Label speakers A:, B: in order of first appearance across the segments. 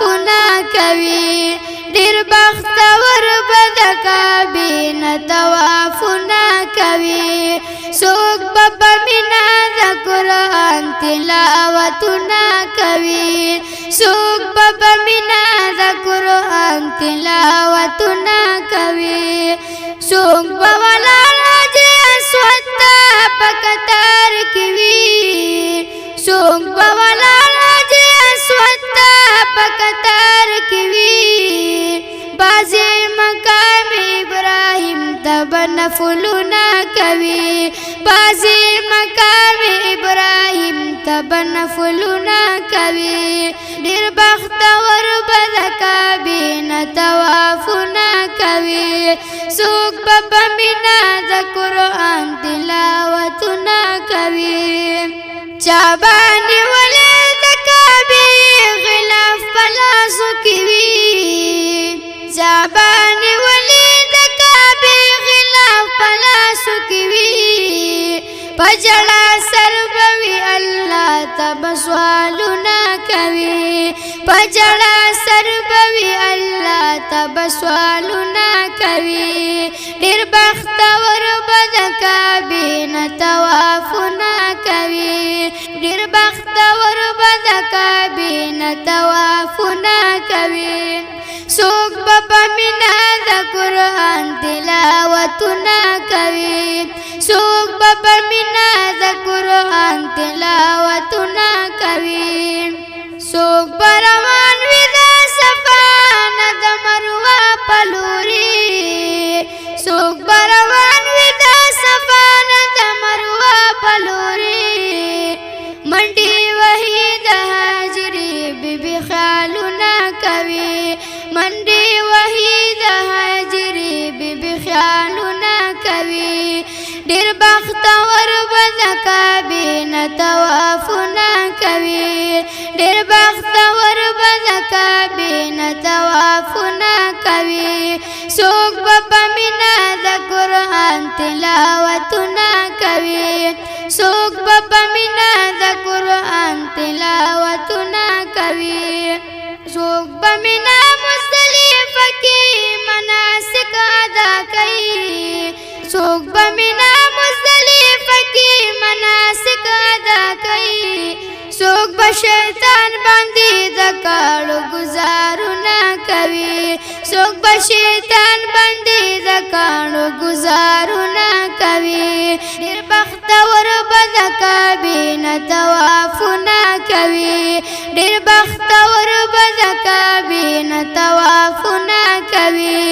A: توافونه کوي ډېر بختور به د کعبې نه توافونه کوي څوک به په مینه د قرآن تلاوتونه کوي څوک به په مینه د قرآن تلاوتونه کوي څوک به ولاړ حجر اسود ته په قطار کې وي څوک به ولاړ حجر اسود ته په قطار کې وي بعضې مقام ابراهیم ته به نفلونه کوي بعضې مقام ابراهیم ته به نفلونه کوي ډېر بختور به د کعبې نه طوافونه کوي څوک به په مینه د قرآن تلاوتونه کوي چا باندې ولې د کعبې غلاف په لاسو کې وي چا باندې ولې د کعبې غلاف په لاسو کې وي په ژړا سر به وي الله ته به سوالونه کوي په ژړا سر به وي الله ته به سوالونه کوي ډېر بختور به د کعبې نه طوافونه کوي ډېر بختور به د کعبې نه طوافونه کوي څوک به په مینه د قرآن تلاوتونه کوي څوک به په مینه د قرآن تلاوتونه کوي څوک به روان وي د صفا نه د مروه په لوري څوک به روان وي د صفا نه د مروه په لوري منډې وهي د هاجرې بیبي خیالونه کوي منډې وهي د هاجرې بیبي خیالونه کوي ډېر بختور به د کعبې نه طوافونه کوي ډېر بختور به د کعبې نه طوافونه کوي څوک به په مینه د قرآن تلاوتونه کوي څوک به په مینه د قرآن تلاوتونه کوي څوک به مینه مزدلفه کې مناسک ادا کوي څوک به مینه مزدلفه کې مناسک ادا کوي څوک به شیطان باندې د کاڼو ګزارونه کوي څوک به شیطان باندې د کاڼو ګزارونه کوي ډېر بختور به د کعبې نه طوافونه کوي ډېر بختور به د کعبې نه طوافونه کوي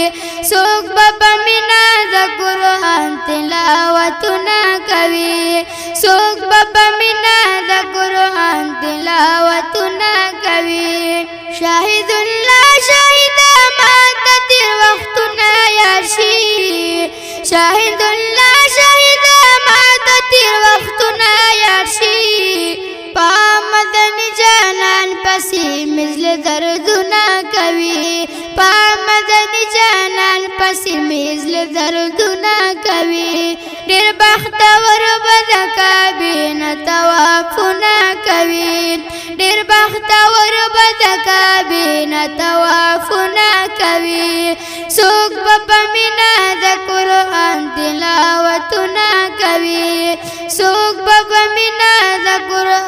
A: څوک به په مینه د قرآن تلاوتونه کوي څوک به په مینه د قرآن تلاوتونه کوي شاهد الله شاهد ماته تېر وختونه یاد شي شاهد الله شاهد ماته تېر وختونه یاد شي په مدني جانان پسې مې زړه دردونه کوي په مدني جانان پسې مې زړه دردونه کوي ډېر بختور به د کعبې نه طوافونه کوي ډېر بختور به د کعبې نه طوافونه کوي څوک به په مینه د قرآن تلاوتونه کوي څوک به په مینه د قرآن